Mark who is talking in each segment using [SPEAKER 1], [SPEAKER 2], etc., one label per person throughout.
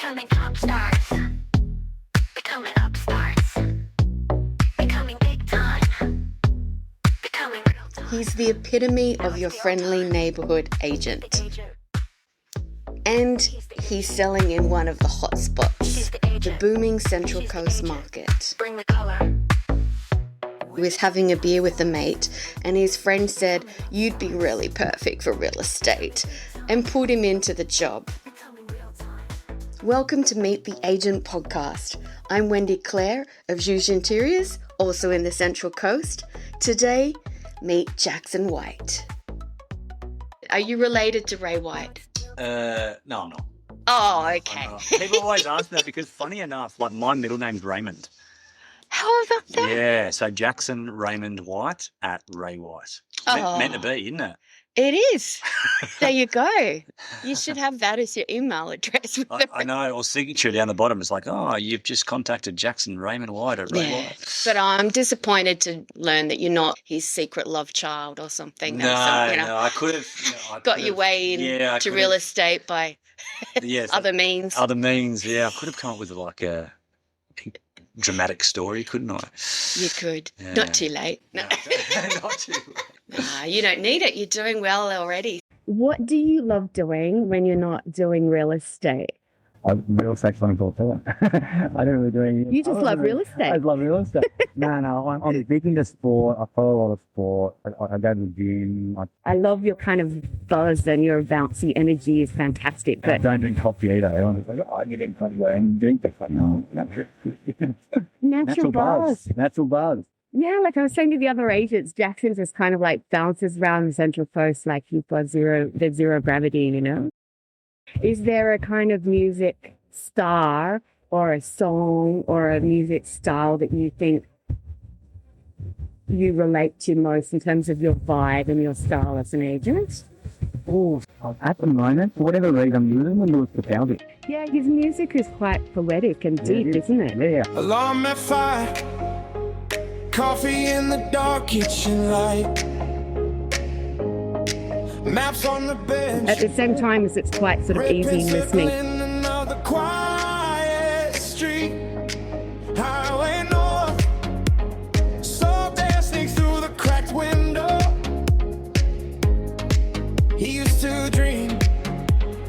[SPEAKER 1] Becoming pop stars. Becoming upstarts. Becoming big time. Becoming real time.
[SPEAKER 2] He's the epitome of your friendly neighbourhood agent. And he's selling in one of the hot spots, the booming Central Coast market.
[SPEAKER 1] Bring the color.
[SPEAKER 2] He was having a beer with a mate, and his friend said, "You'd be really perfect for real estate," and pulled him into the job. Welcome to Meet the Agent podcast. I'm Wendy Clare of Juge Interiors, also in the Central Coast. Today, meet Jackson White. Are you related to Ray White?
[SPEAKER 3] No, I'm not.
[SPEAKER 2] Oh, okay.
[SPEAKER 3] People always ask that because, funny enough, like my middle name's Raymond.
[SPEAKER 2] How about that?
[SPEAKER 3] Yeah, so Jackson Raymond White at Ray White. Meant to be, isn't it?
[SPEAKER 2] It is. There you go. You should have that as your email address.
[SPEAKER 3] I know, or signature down the bottom. It's like, oh, you've just contacted Jackson Raymond White at Ray White.
[SPEAKER 2] But I'm disappointed to learn that you're not his secret love child or something.
[SPEAKER 3] No, I could have.
[SPEAKER 2] Got your way into real estate by other means.
[SPEAKER 3] Other means, yeah. I could have come up with like a dramatic story, couldn't I?
[SPEAKER 2] You could.
[SPEAKER 3] Yeah.
[SPEAKER 2] Not too late. No.
[SPEAKER 3] Not too late.
[SPEAKER 2] Nah, you don't need it. You're doing well already.
[SPEAKER 4] What do you love doing when you're not doing real estate?
[SPEAKER 5] Real estate's not important. I don't really do anything.
[SPEAKER 4] You just love real estate?
[SPEAKER 5] I love real estate. No, I'm big into sport. I follow a lot of sport. I go to the gym.
[SPEAKER 4] I love your kind of buzz and your bouncy energy is fantastic.
[SPEAKER 5] I
[SPEAKER 4] But
[SPEAKER 5] don't drink coffee either. Everyone's like, oh, you drink coffee and drink the coffee. No,
[SPEAKER 4] natural buzz.
[SPEAKER 5] Natural buzz.
[SPEAKER 4] Yeah, like I was saying to the other agents, Jackson just kind of like bounces around the Central Coast like he's got there's zero gravity, you know? Is there a kind of music star or a song or a music style that you think you relate to most in terms of your vibe and your style as an agent?
[SPEAKER 5] Oh, at the moment, for whatever reason, I'm using the Lewis Capaldi.
[SPEAKER 4] Yeah, his music is quite poetic and deep, isn't it?
[SPEAKER 5] Yeah.
[SPEAKER 6] Alarm at 5, coffee in the dark kitchen light, maps on the bench.
[SPEAKER 4] At the same time as it's quite sort of easy listening.
[SPEAKER 6] In another quiet street, highway north, soft air sneaks through the cracked window. He used to dream,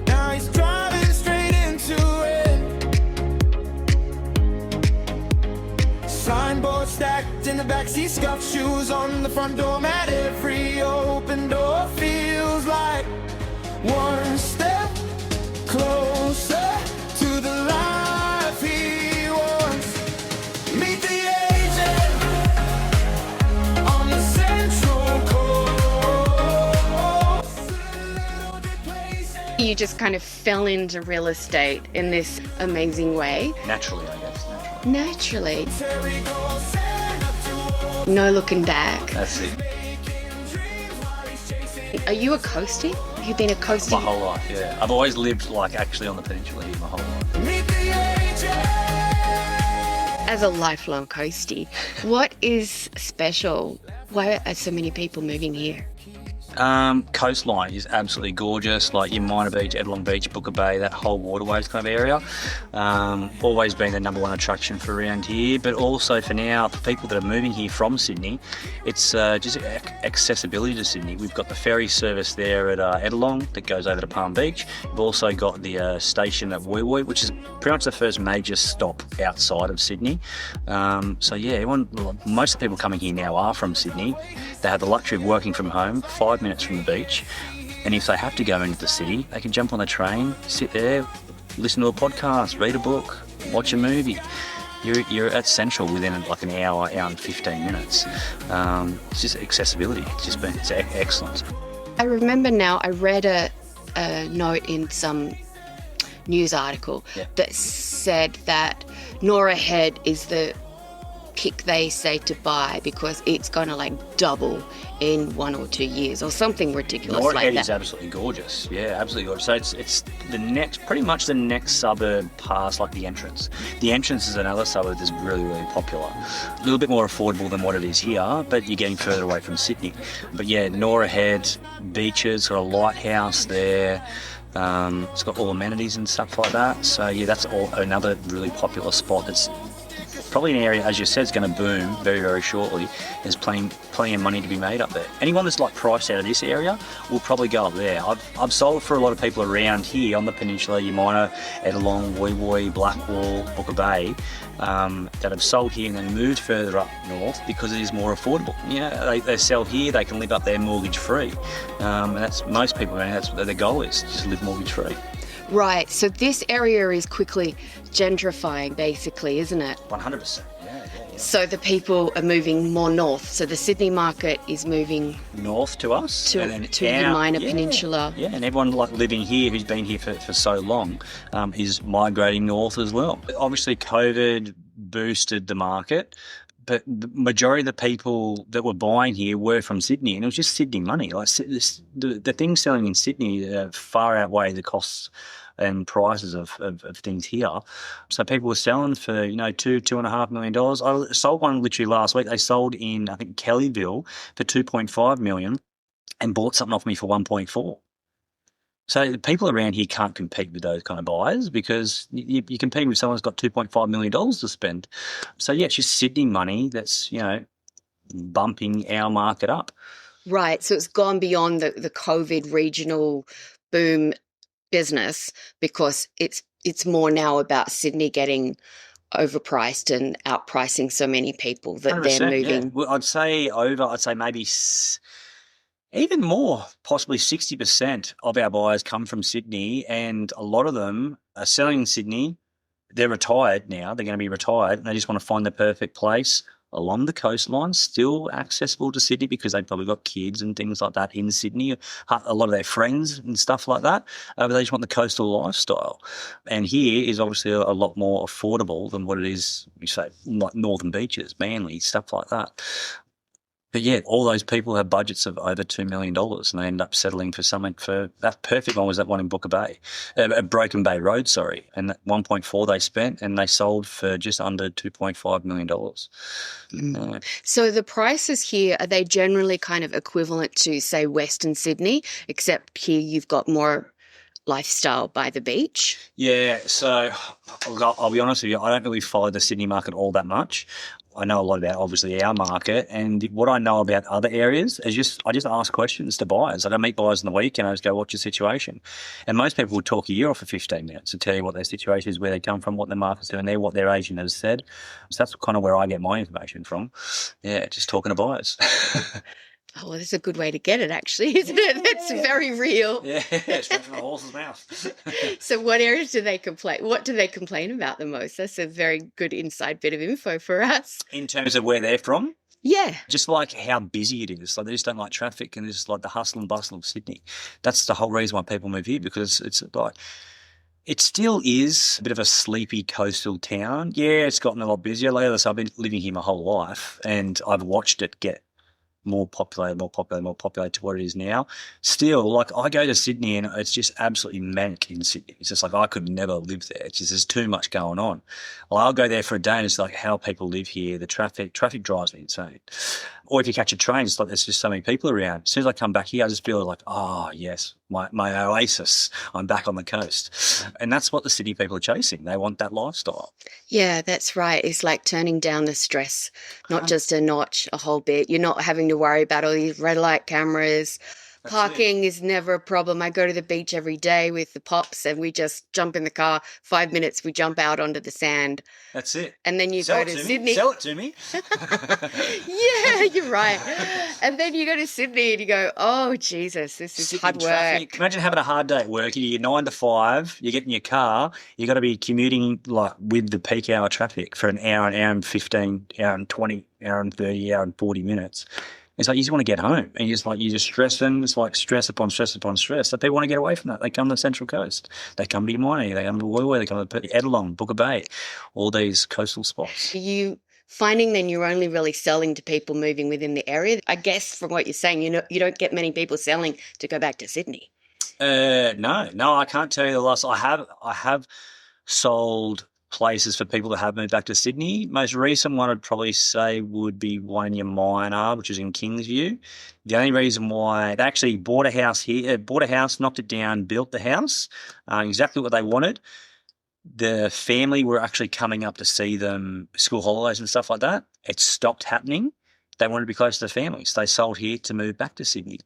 [SPEAKER 6] now he's driving straight into it. Signboard stacked in the backseat, scuffed shoes on the front door mat. Every open door feels like one step closer to the life he wants. Meet the agent on the Central Coast.
[SPEAKER 2] You just kind of fell into real estate in this amazing way.
[SPEAKER 3] Naturally, I guess.
[SPEAKER 2] Naturally.
[SPEAKER 6] Terry goes Santa to
[SPEAKER 2] No looking back.
[SPEAKER 3] That's it.
[SPEAKER 2] Are you a coastie? Have you been a coastie?
[SPEAKER 3] My whole life, yeah. I've always lived like actually on the peninsula here my whole life.
[SPEAKER 6] meet the agent.
[SPEAKER 2] As a lifelong coastie, what is special? Why are so many people moving here?
[SPEAKER 3] Coastline is absolutely gorgeous, like your Minor Beach, Edlong Beach, Booker Bay, that whole waterways kind of area. Always been the number one attraction for around here, but also for now, for people that are moving here from Sydney, it's just accessibility to Sydney. We've got the ferry service there at Edlong that goes over to Palm Beach. We've also got the station at Woy Woy, which is pretty much the first major stop outside of Sydney. So yeah, most of the people coming here now are from Sydney. They have the luxury of working from home, 5 minutes from the beach, and if they have to go into the city, they can jump on the train, sit there, listen to a podcast, read a book, watch a movie. You're at Central within like an hour and 15 minutes. It's just accessibility. It's excellent.
[SPEAKER 2] I remember now I read a note in some news article that said that Nora Head is the pick they say to buy because it's going to like double in 1 or 2 years or something ridiculous
[SPEAKER 3] Nora
[SPEAKER 2] like
[SPEAKER 3] Head
[SPEAKER 2] that.
[SPEAKER 3] is absolutely gorgeous. Yeah, absolutely gorgeous. So it's pretty much the next suburb past like the Entrance. The Entrance is another suburb that's really, really popular. A little bit more affordable than what it is here, but you're getting further away from Sydney. But yeah, Nora Head, beaches, got a lighthouse there. It's got all amenities and stuff like that. So yeah, that's all another really popular spot. That's probably an area, as you said, is going to boom very, very shortly. There's plenty of money to be made up there. Anyone that's like priced out of this area will probably go up there. I've sold for a lot of people around here on the peninsula, Umina, Edelong, Woy Woy, Blackwall, Booker Bay, that have sold here and then moved further up north because it is more affordable. You know, they sell here, they can live up there mortgage free, and that's most people. That's what their goal is, just live mortgage free.
[SPEAKER 2] Right. So this area is quickly gentrifying, basically, isn't it?
[SPEAKER 3] 100%. Yeah.
[SPEAKER 2] So the people are moving more north. So the Sydney market is moving
[SPEAKER 3] North to us,
[SPEAKER 2] to
[SPEAKER 3] and then
[SPEAKER 2] the Umina Peninsula.
[SPEAKER 3] Yeah, and everyone like living here who's been here for so long is migrating north as well. Obviously, COVID boosted the market, but the majority of the people that were buying here were from Sydney, and it was just Sydney money. Like the things selling in Sydney far outweigh the costs and prices of things here. So people were selling for, $2.5 million. I sold one literally last week. They sold in, I think, Kellyville for $2.5 million and bought something off me for 1.4. So the people around here can't compete with those kind of buyers because you're competing with someone who's got $2.5 million to spend. So yeah, it's just Sydney money that's, bumping our market up.
[SPEAKER 2] Right. So it's gone beyond the COVID regional boom business because it's more now about Sydney getting overpriced and outpricing so many people that they're moving.
[SPEAKER 3] Yeah. Well, I'd say maybe even more, possibly 60% of our buyers come from Sydney, and a lot of them are selling in Sydney. They're retired now. They're going to be retired, and they just want to find the perfect place along the coastline, still accessible to Sydney because they've probably got kids and things like that in Sydney, a lot of their friends and stuff like that, but they just want the coastal lifestyle. And here is obviously a lot more affordable than what it is, say, like Northern Beaches, Manly, stuff like that. But yeah, all those people have budgets of over $2 million, and they end up settling for something. For that perfect one was that one in Booker Bay, Broken Bay Road, sorry, and that 1.4 they spent, and they sold for just under $2.5 million.
[SPEAKER 2] So the prices here, are they generally kind of equivalent to, say, Western Sydney, except here you've got more lifestyle by the beach?
[SPEAKER 3] Yeah, so I'll be honest with you, I don't really follow the Sydney market all that much. I know a lot about, obviously, our market, and what I know about other areas is I just ask questions to buyers. Like I meet buyers in the week and I just go, what's your situation? And most people would talk a year off for 15 minutes to tell you what their situation is, where they come from, what their market's doing there, what their agent has said. So that's kind of where I get my information from. Yeah, just talking to buyers.
[SPEAKER 2] Oh, well, that's a good way to get it, actually, isn't it? That's very real.
[SPEAKER 3] Yeah, straight from the horse's mouth.
[SPEAKER 2] So what areas do they complain? What do they complain about the most? That's a very good inside bit of info for us.
[SPEAKER 3] In terms of where they're from?
[SPEAKER 2] Yeah.
[SPEAKER 3] Just like how busy it is. Like they just don't like traffic, and it's like the hustle and bustle of Sydney. That's the whole reason why people move here, because it's like, it still is a bit of a sleepy coastal town. Yeah, it's gotten a lot busier. Like I've been living here my whole life, and I've watched it get more populated to what it is now. Still, like I go to Sydney and it's just absolutely manic in Sydney. It's just like I could never live there. It's just there's too much going on. Well, I'll go there for a day and it's like how people live here. The traffic drives me insane. Or if you catch a train, it's like there's just so many people around. As soon as I come back here, I just feel like, oh yes, my oasis. I'm back on the coast. And that's what the city people are chasing. They want that lifestyle.
[SPEAKER 2] Yeah, that's right. It's like turning down the stress, not just a notch, a whole bit. You're not having to worry about all these red light cameras. Parking is never a problem. I go to the beach every day with the pops and we just jump in the car. 5 minutes, we jump out onto the sand.
[SPEAKER 3] That's it.
[SPEAKER 2] And then you go to Sydney.
[SPEAKER 3] Sell it to me.
[SPEAKER 2] Yeah, you're right. And then you go to Sydney and you go, oh, Jesus, this is hard work.
[SPEAKER 3] Imagine having a hard day at work. You're 9 to 5, you get in your car, you got to be commuting like with the peak hour traffic for an hour and 15, hour and 20, hour and 30, hour and 40 minutes. It's like you just want to get home, and you're just stressing. It's like stress upon stress upon stress. So people want to get away from that. They come to the Central Coast. They come to Umina. They come to Woy Woy. They come to Edelong, Booker Bay, all these coastal spots.
[SPEAKER 2] Are you finding then you're only really selling to people moving within the area? I guess from what you're saying, you don't get many people selling to go back to Sydney.
[SPEAKER 3] No, I can't tell you the last. I have sold places for people that have moved back to Sydney. Most recent one I'd probably say would be one in Umina, which is in Kingsview. The only reason why they actually bought a house here, knocked it down, built the house, exactly what they wanted. The family were actually coming up to see them, school holidays and stuff like that. It stopped happening. They wanted to be close to the families. They sold here to move back to Sydney.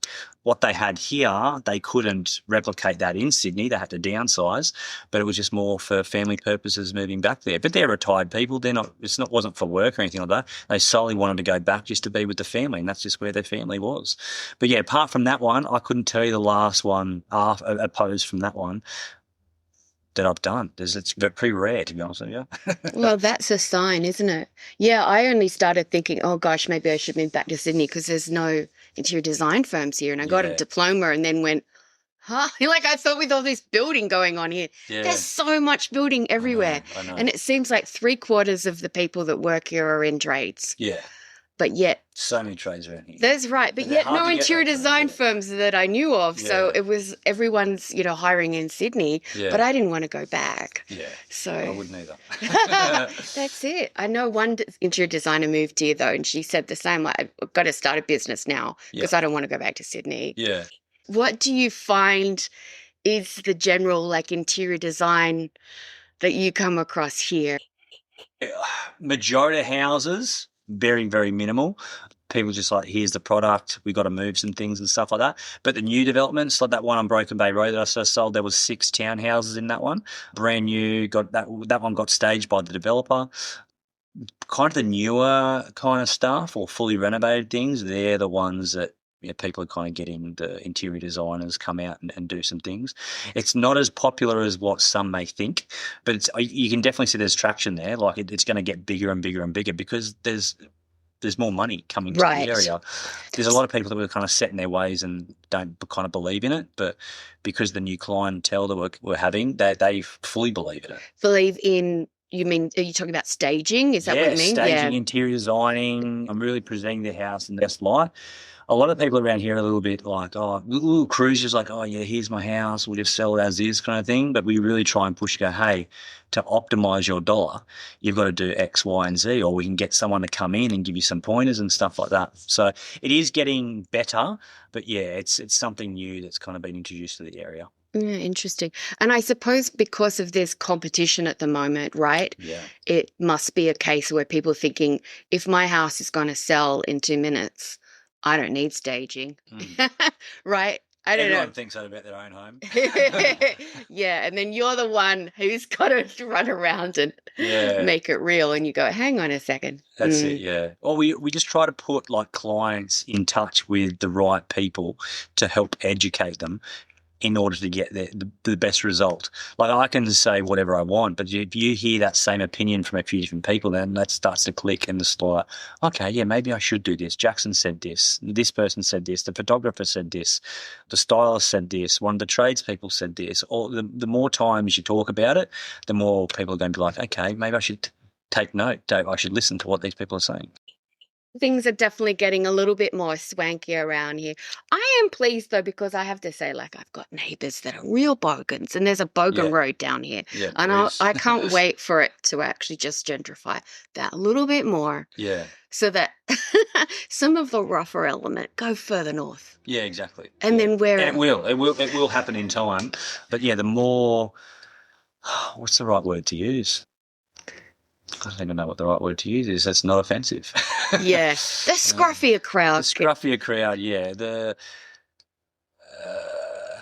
[SPEAKER 3] What they had here, they couldn't replicate that in Sydney. They had to downsize, but it was just more for family purposes moving back there. But they're retired people. They're not. Wasn't for work or anything like that. They solely wanted to go back just to be with the family, and that's just where their family was. But yeah, apart from that one, I couldn't tell you the last one opposed from that one that I've done. It's pretty rare, to be honest with you.
[SPEAKER 2] Well, that's a sign, isn't it? Yeah, I only started thinking, oh gosh, maybe I should move back to Sydney because there's no interior design firms here. And I got a diploma and then went, huh? Like I thought with all this building going on here, there's so much building everywhere.
[SPEAKER 3] I know.
[SPEAKER 2] And it seems like 3/4 of the people that work here are in trades.
[SPEAKER 3] Yeah.
[SPEAKER 2] But yet,
[SPEAKER 3] So many trades around here.
[SPEAKER 2] that's right. But
[SPEAKER 3] They're
[SPEAKER 2] yet
[SPEAKER 3] hard
[SPEAKER 2] no
[SPEAKER 3] to get
[SPEAKER 2] interior
[SPEAKER 3] those
[SPEAKER 2] design
[SPEAKER 3] jobs,
[SPEAKER 2] firms that I knew of. So
[SPEAKER 3] Yeah.
[SPEAKER 2] it was everyone's, hiring in Sydney,
[SPEAKER 3] Yeah.
[SPEAKER 2] but I didn't want to go back.
[SPEAKER 3] Yeah.
[SPEAKER 2] So
[SPEAKER 3] I wouldn't either.
[SPEAKER 2] that's it. I know one interior designer moved here though, and she said the same. Like, I've got to start a business now because I don't want to go back to Sydney.
[SPEAKER 3] Yeah.
[SPEAKER 2] What do you find is the general like interior design that you come across here?
[SPEAKER 3] Majority of houses, very, very minimal. People just like, here's the product, we got to move some things and stuff like that. But the new developments, like that one on Broken Bay Road that I just sold, there was 6 townhouses in that one. Brand new, got that one got staged by the developer. Kind of the newer kind of stuff or fully renovated things, they're the ones that people are kind of getting the interior designers come out and do some things. It's not as popular as what some may think, but you can definitely see there's traction there. Like it's going to get bigger and bigger and bigger because there's more money coming to the area. There's a lot of people that were kind of set in their ways and don't kind of believe in it, but because the new clientele that we're having, they fully believe in it.
[SPEAKER 2] Believe in, you mean, are you talking about staging? Is that what you mean?
[SPEAKER 3] Staging, interior designing. I'm really presenting the house in the best light. A lot of people around here are a little bit like, little cruisers like, oh, yeah, here's my house, we'll just sell it as is kind of thing. But we really try and push, hey, to optimize your dollar, you've got to do X, Y, and Z, or we can get someone to come in and give you some pointers and stuff like that. So it is getting better, but yeah, it's something new that's kind of been introduced to the area.
[SPEAKER 2] Yeah, interesting. And I suppose because of this competition at the moment, right?
[SPEAKER 3] Yeah.
[SPEAKER 2] It must be a case where people are thinking, if my house is going to sell in 2 minutes, I don't need staging, right? I don't
[SPEAKER 3] Everyone
[SPEAKER 2] know.
[SPEAKER 3] thinks that about their own home.
[SPEAKER 2] Yeah, and then you're the one who's got to run around and make it real, and you go, hang on a second.
[SPEAKER 3] That's it, yeah. Or we just try to put like clients in touch with the right people to help educate them in order to get the best result. Like I can say whatever I want, but if you hear that same opinion from a few different people, then that starts to click and it's like, okay, yeah, maybe I should do this. Jackson said this person said this, the photographer said this, the stylist said this, one of the tradespeople said this. Or the more times you talk about it, the more people are going to be like, okay, maybe I should take note. I should listen to what these people are saying.
[SPEAKER 2] Things are definitely getting a little bit more swanky around here. I am pleased though, because I have to say, like, I've got neighbours that are real bogans, and there's a bogan road down here.
[SPEAKER 3] Yeah,
[SPEAKER 2] and I can't wait for it to actually just gentrify that a little bit more.
[SPEAKER 3] Yeah.
[SPEAKER 2] So that some of the rougher element go further north.
[SPEAKER 3] Yeah, exactly.
[SPEAKER 2] And then where
[SPEAKER 3] it will happen in time. But yeah, the more, what's the right word to use? I don't even know what the right word to use is. That's not offensive.
[SPEAKER 2] Yeah, the scruffier crowd.
[SPEAKER 3] The scruffier crowd, yeah. The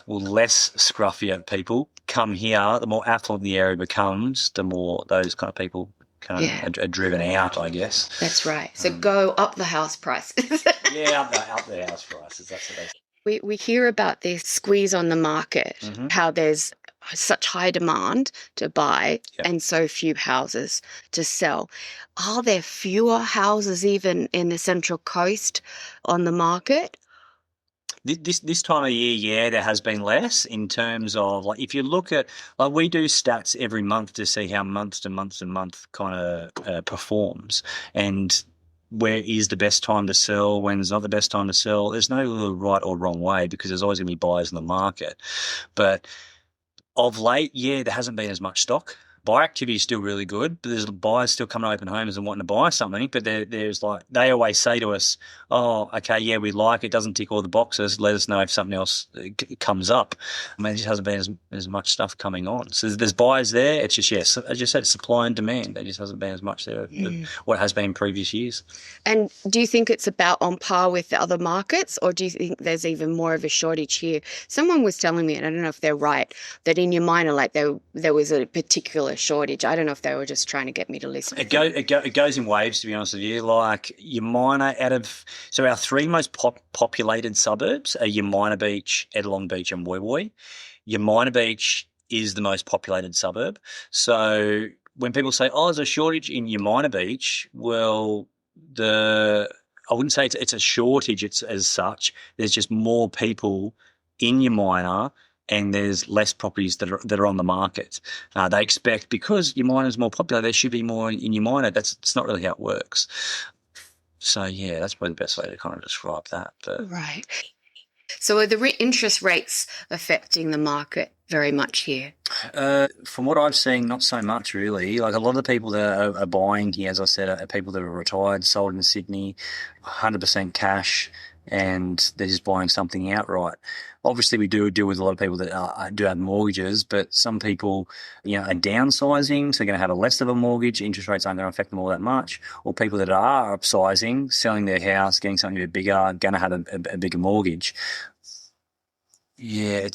[SPEAKER 3] less scruffier people come here. The more affluent the area becomes, the more those kind of people are driven out, I guess.
[SPEAKER 2] That's right. So go up the house prices.
[SPEAKER 3] Yeah, up the house prices. That's what they say.
[SPEAKER 2] We hear about this squeeze on the market, how there's such high demand to buy and so few houses to sell. Are there fewer houses even in the Central Coast on the market?
[SPEAKER 3] This time of year, yeah, there has been less in terms of, like, if you look at, like, we do stats every month to see how month to month kind of performs, and where is the best time to sell, when's not the best time to sell. There's no right or wrong way because there's always going to be buyers in the market. But of late, yeah, there hasn't been as much stock. Buy activity is still really good, but there's buyers still coming to open homes and wanting to buy something. But there's like, they always say to us, oh, okay, yeah, we like it, doesn't tick all the boxes. Let us know if something else comes up. I mean, there just hasn't been as much stuff coming on. So there's buyers there. It's just, yes, as you said, supply and demand. There just hasn't been as much there as what has been in previous years.
[SPEAKER 2] And do you think it's about on par with the other markets, or do you think there's even more of a shortage here? Someone was telling me, and I don't know if they're right, that in Umina, like there was a particular shortage. I don't know if they were just trying to get me to listen.
[SPEAKER 3] It goes in waves, to be honest with you. Like Umina, so our three most populated suburbs are Umina Beach, Edlong Beach, and Woy Woy. Umina Beach is the most populated suburb. So when people say, "Oh, there's a shortage in Umina Beach," well, I wouldn't say it's a shortage. It's as such. There's just more people in Umina, and there's less properties that are on the market. They expect, because Umina is more popular, there should be more in Umina. It's not really how it works. So yeah, that's probably the best way to kind of describe that. But.
[SPEAKER 2] Right. So are the interest rates affecting the market very much here?
[SPEAKER 3] From what I've seen, not so much really. Like, a lot of the people that are buying here, as I said, are people that are retired, sold in Sydney, 100% cash, and they're just buying something outright. Obviously, we do deal with a lot of people that do have mortgages, but some people, are downsizing, so they're going to have less of a mortgage. Interest rates aren't going to affect them all that much. Or people that are upsizing, selling their house, getting something a bit bigger, are going to have a bigger mortgage. Yeah,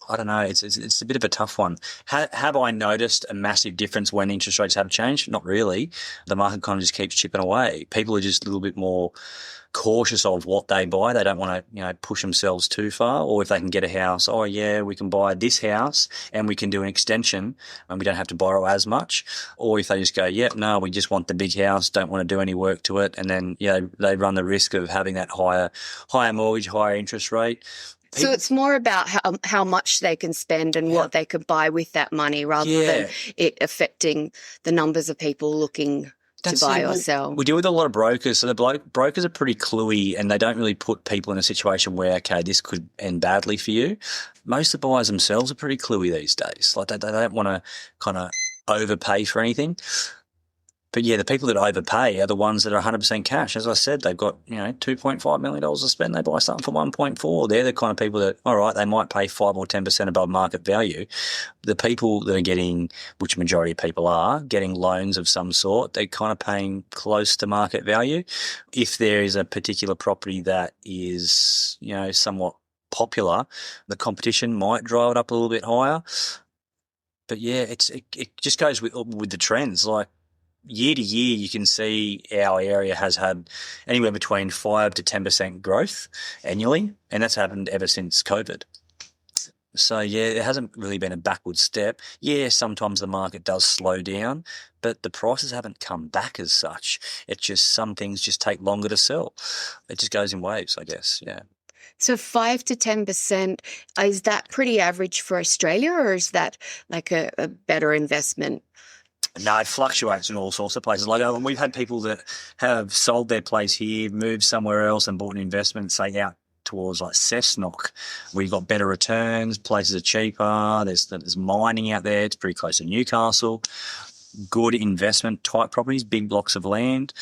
[SPEAKER 3] I don't know. It's a bit of a tough one. Have I noticed a massive difference when interest rates have changed? Not really. The market kind of just keeps chipping away. People are just a little bit more cautious of what they buy. They don't want to, push themselves too far. Or if they can get a house, oh yeah, we can buy this house and we can do an extension and we don't have to borrow as much. Or if they just go, yep, no, we just want the big house, don't want to do any work to it, and then they run the risk of having that higher mortgage, higher interest rate.
[SPEAKER 2] So it's more about how much they can spend and what they could buy with that money, rather than it affecting the numbers of people looking to buy or sell.
[SPEAKER 3] We deal with a lot of brokers, so the brokers are pretty cluey, and they don't really put people in a situation where, okay, this could end badly for you. Most of the buyers themselves are pretty cluey these days. Like, they don't want to kind of overpay for anything. But yeah, the people that overpay are the ones that are 100% cash. As I said, they've got, $2.5 million to spend. They buy something for 1.4. They're the kind of people that, all right, they might pay 5 or 10% above market value. The people that are getting, which majority of people are, getting loans of some sort, they're kind of paying close to market value. If there is a particular property that is, somewhat popular, the competition might drive it up a little bit higher. But yeah, it just goes with the trends. Like, year to year, you can see our area has had anywhere between 5 to 10% growth annually, and that's happened ever since COVID. So yeah, it hasn't really been a backward step. Yeah, sometimes the market does slow down, but the prices haven't come back as such. It's just some things just take longer to sell. It just goes in waves, I guess. Yeah.
[SPEAKER 2] So 5 to 10%, is that pretty average for Australia, or is that like a better investment?
[SPEAKER 3] No, it fluctuates in all sorts of places. Like, we've had people that have sold their place here, moved somewhere else and bought an investment, say out towards like Cessnock, where you've got better returns, places are cheaper, there's mining out there, it's pretty close to Newcastle, good investment type properties, big blocks of land.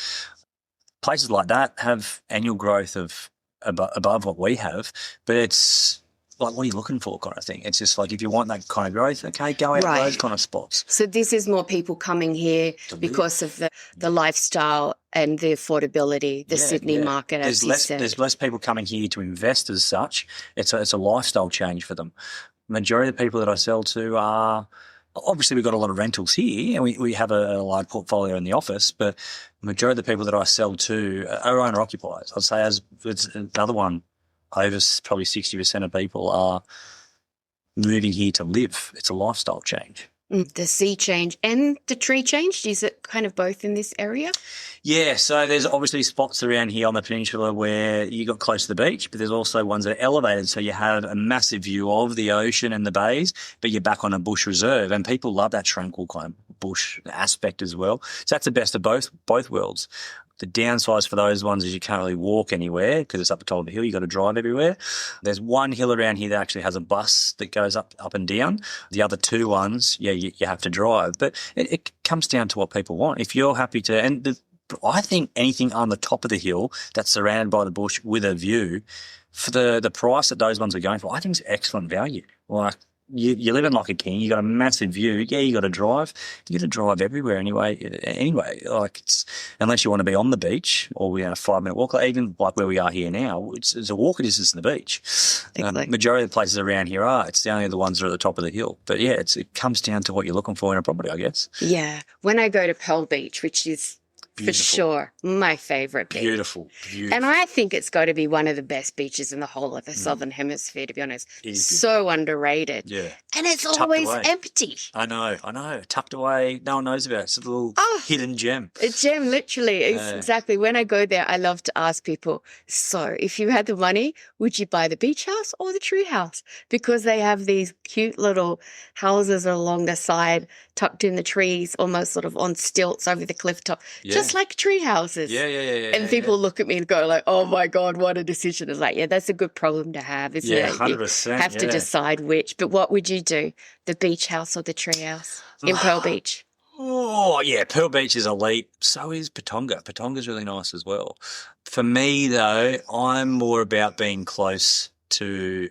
[SPEAKER 3] Places like that have annual growth of above what we have, but it's like, what are you looking for kind of thing? It's just like, if you want that kind of growth, okay, go out those kind of spots.
[SPEAKER 2] So this is more people coming here because of the lifestyle and the affordability, the Sydney market, as you said.
[SPEAKER 3] There's less people coming here to invest as such. It's a lifestyle change for them. Majority of the people that I sell to are, obviously we've got a lot of rentals here and we have a large portfolio in the office, but the majority of the people that I sell to are owner occupiers. I'd say it's another one. Over probably 60% of people are moving here to live. It's a lifestyle change.
[SPEAKER 2] The sea change and the tree change, is it kind of both in this area?
[SPEAKER 3] Yeah, so there's obviously spots around here on the peninsula where you got close to the beach, but there's also ones that are elevated, so you have a massive view of the ocean and the bays, but you're back on a bush reserve, and people love that tranquil kind of bush aspect as well. So that's the best of both worlds. The downside for those ones is you can't really walk anywhere because it's up the top of the hill. You've got to drive everywhere. There's one hill around here that actually has a bus that goes up and down. The other two ones, you have to drive. But it comes down to what people want. If you're happy to, I think anything on the top of the hill that's surrounded by the bush with a view, for the price that those ones are going for, I think it's excellent value. Like, you're living like a king. You got a massive view. Yeah, you got to drive. You got to drive everywhere anyway. Like unless you want to be on the beach or we had a 5-minute walk, like even like where we are here now, it's a walking distance to the beach. Majority of the places around here are. It's only the ones that are at the top of the hill. But yeah, it comes down to what you're looking for in a property, I guess.
[SPEAKER 2] Yeah. When I go to Pearl Beach, which is for sure my favourite beach.
[SPEAKER 3] Beautiful.
[SPEAKER 2] And I think it's got to be one of the best beaches in the whole of the Southern Hemisphere, to be honest. So underrated.
[SPEAKER 3] Yeah.
[SPEAKER 2] And it's
[SPEAKER 3] Tucked
[SPEAKER 2] always
[SPEAKER 3] away.
[SPEAKER 2] empty.
[SPEAKER 3] I know. Tucked away. No one knows about it. It's a little hidden gem.
[SPEAKER 2] A gem, literally. Exactly. When I go there, I love to ask people, so if you had the money, would you buy the beach house or the tree house? Because they have these cute little houses along the side, tucked in the trees, almost sort of on stilts over the cliff top, just like tree houses.
[SPEAKER 3] Yeah.
[SPEAKER 2] And people look at me and go like, oh my God, what a decision. It's like, yeah, that's a good problem to have, isn't it?
[SPEAKER 3] 100%.
[SPEAKER 2] You have to decide which. But what would you do? The beach house or the tree house in Pearl Beach?
[SPEAKER 3] Oh, yeah, Pearl Beach is elite. So is Patonga. Patonga's really nice as well. For me, though, I'm more about being close to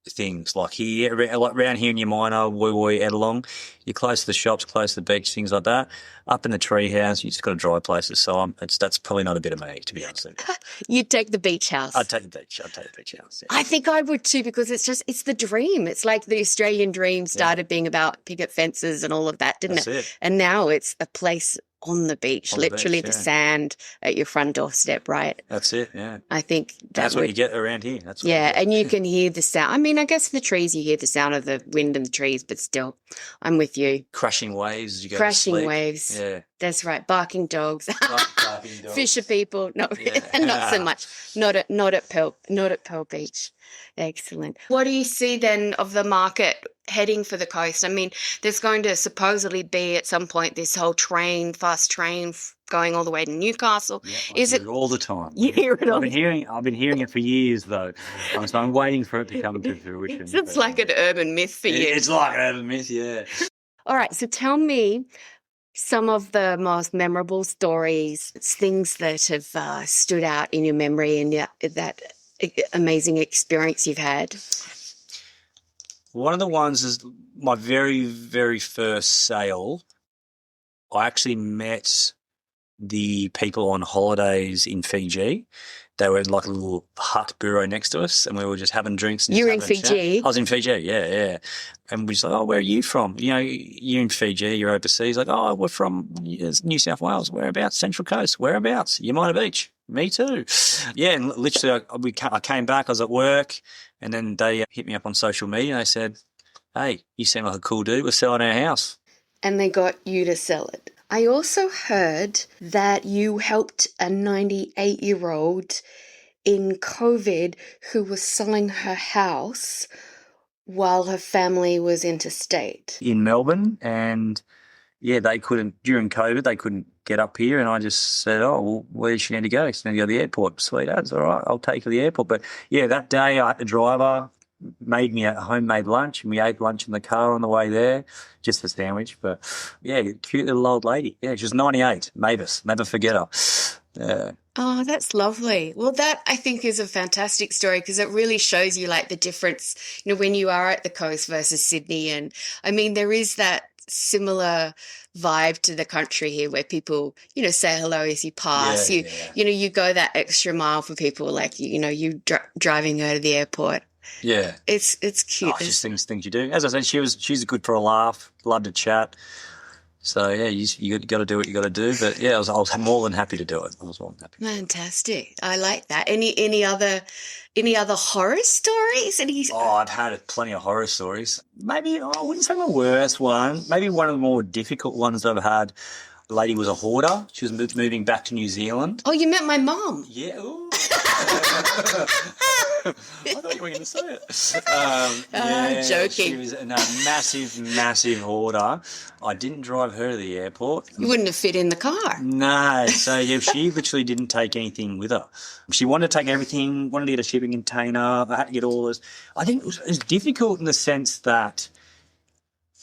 [SPEAKER 3] things like here, like around here in Umina, Woo, Edelong. You're close to the shops, close to the beach, things like that. Up in the tree house, you just got to drive places. So that's probably not a bit of me, to be honest with you.
[SPEAKER 2] You'd take the beach house.
[SPEAKER 3] I'd take the beach. house. Yeah.
[SPEAKER 2] I think I would too, because it's the dream. It's like the Australian dream started being about picket fences and all of that, didn't
[SPEAKER 3] That's
[SPEAKER 2] it?
[SPEAKER 3] it.
[SPEAKER 2] And now it's a place on the beach,
[SPEAKER 3] On the
[SPEAKER 2] literally
[SPEAKER 3] beach,
[SPEAKER 2] the
[SPEAKER 3] yeah.
[SPEAKER 2] sand at your front doorstep, right?
[SPEAKER 3] That's it, yeah.
[SPEAKER 2] I think
[SPEAKER 3] That's what you get around here. That's what
[SPEAKER 2] yeah,
[SPEAKER 3] you get.
[SPEAKER 2] and you can hear the sound. I mean, I guess the trees, you hear the sound of the wind in the trees, but still, I'm with you.
[SPEAKER 3] Crashing waves as you go
[SPEAKER 2] Crashing
[SPEAKER 3] to sleep.
[SPEAKER 2] waves.
[SPEAKER 3] Yeah.
[SPEAKER 2] That's right. Barking dogs.
[SPEAKER 3] Barking dogs.
[SPEAKER 2] Fisher people. No,
[SPEAKER 3] Yeah.
[SPEAKER 2] not so much. Not at Pearl Beach. Excellent. What do you see then of the market heading for the coast? I mean, there's going to supposedly be at some point this whole fast train going all the way to Newcastle.
[SPEAKER 3] Yeah,
[SPEAKER 2] Is
[SPEAKER 3] I
[SPEAKER 2] it
[SPEAKER 3] hear all the time?
[SPEAKER 2] You hear it all
[SPEAKER 3] I've been hearing it for years though. So I'm waiting for it to come to fruition.
[SPEAKER 2] It's like an urban myth for you.
[SPEAKER 3] It's like an urban myth, yeah.
[SPEAKER 2] All right, so tell me some of the most memorable stories, things that have stood out in your memory and that amazing experience you've had.
[SPEAKER 3] One of the ones is my very, very first sale. I actually met the people on holidays in Fiji. They were in like a little hut bureau next to us, and we were just having drinks. And
[SPEAKER 2] You were in
[SPEAKER 3] having a chat.
[SPEAKER 2] Fiji?
[SPEAKER 3] I was in Fiji, yeah. And we just like, oh, where are you from? You know, you're in Fiji, you're overseas. Like, oh, we're from New South Wales. Whereabouts? Central Coast. Whereabouts? Umina Beach. Me too. Yeah, and literally I came back, I was at work, and then they hit me up on social media and they said, hey, you seem like a cool dude. We're selling our house.
[SPEAKER 2] And they got you to sell it. I also heard that you helped a 98-year-old in COVID who was selling her house while her family was interstate.
[SPEAKER 3] In Melbourne, and yeah, during COVID, they couldn't get up here, and I just said, oh, well, where does she need to go? She need to go to the airport. Sweet as, all right, I'll take her to the airport. But yeah, that day I had to drive her, made me a homemade lunch, and we ate lunch in the car on the way there, just a sandwich. But yeah, cute little old lady. Yeah, she was 98, Mavis, never forget her. Yeah.
[SPEAKER 2] Oh, that's lovely. Well, that I think is a fantastic story because it really shows you like the difference, you know, when you are at the coast versus Sydney. And I mean, there is that similar vibe to the country here where people, you know, say hello as you pass.
[SPEAKER 3] Yeah.
[SPEAKER 2] You know, you go that extra mile for people, like, you know, you driving her to the airport.
[SPEAKER 3] Yeah.
[SPEAKER 2] It's cute.
[SPEAKER 3] Oh, it's just things you do. As I said, she's good for a laugh, loved to chat. So yeah, you got to do what you got to do. But yeah, I was more than happy to do it. I was more than happy.
[SPEAKER 2] Fantastic. I like that. Any other horror stories?
[SPEAKER 3] I've had plenty of horror stories. Maybe I wouldn't say my worst one. Maybe one of the more difficult ones I've had. The lady was a hoarder. She was moving back to New Zealand.
[SPEAKER 2] Oh, you met my mom.
[SPEAKER 3] Yeah. Ooh. thought you were going to say it.
[SPEAKER 2] Joking.
[SPEAKER 3] She was a massive hoarder. I didn't drive her to the airport.
[SPEAKER 2] You wouldn't have fit in the car.
[SPEAKER 3] No, so yeah, she literally didn't take anything with her. She wanted to take everything, wanted to get a shipping container. I had to get all this. I think it was difficult in the sense that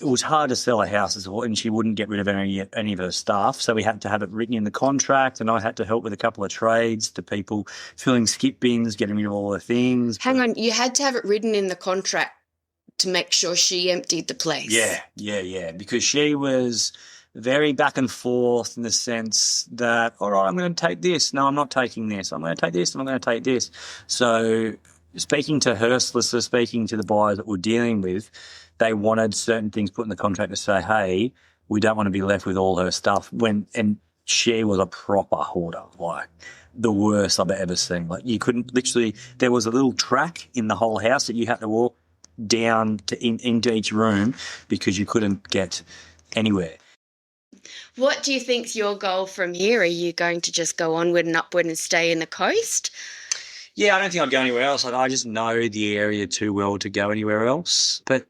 [SPEAKER 3] it was hard to sell a house as well, and she wouldn't get rid of any of her stuff. So we had to have it written in the contract, and I had to help with a couple of trades to people filling skip bins, getting rid of all the things.
[SPEAKER 2] Hang on, you had to have it written in the contract to make sure she emptied the place.
[SPEAKER 3] Yeah, because she was very back and forth in the sense that, all right, I'm going to take this. No, I'm not taking this. I'm going to take this and I'm going to take this. So speaking to her solicitor, speaking to the buyers that we're dealing with, they wanted certain things put in the contract to say, hey, we don't want to be left with all her stuff. And she was a proper hoarder, like the worst I've ever seen. Like you couldn't literally, there was a little track in the whole house that you had to walk down to into each room because you couldn't get anywhere.
[SPEAKER 2] What do you think's your goal from here? Are you going to just go onward and upward and stay in the coast?
[SPEAKER 3] Yeah, I don't think I'd go anywhere else. I just know the area too well to go anywhere else. But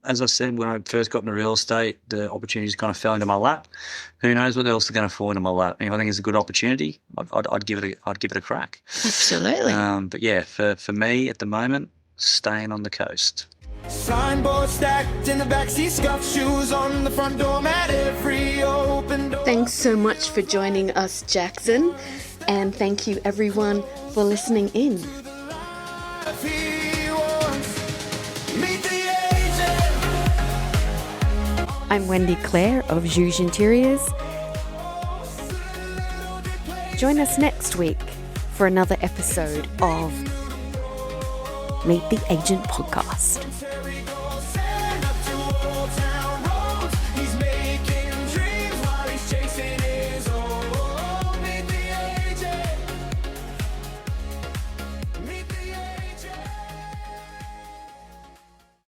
[SPEAKER 3] as I said, when I first got into real estate, the opportunities kind of fell into my lap. Who knows what else is going to fall into my lap? If I think it's a good opportunity, I'd give it a crack.
[SPEAKER 2] Absolutely.
[SPEAKER 3] But yeah, for me at the moment, staying on the coast.
[SPEAKER 6] Signboard stacked in the backseat, scuffed shoes on the front door mat, every open door.
[SPEAKER 2] Thanks so much for joining us, Jackson. And thank you, everyone, for listening in.
[SPEAKER 6] He wants, meet the agent.
[SPEAKER 4] I'm Wendy Clare of Juge Interiors. Join us next week for another episode of Meet the Agent podcast.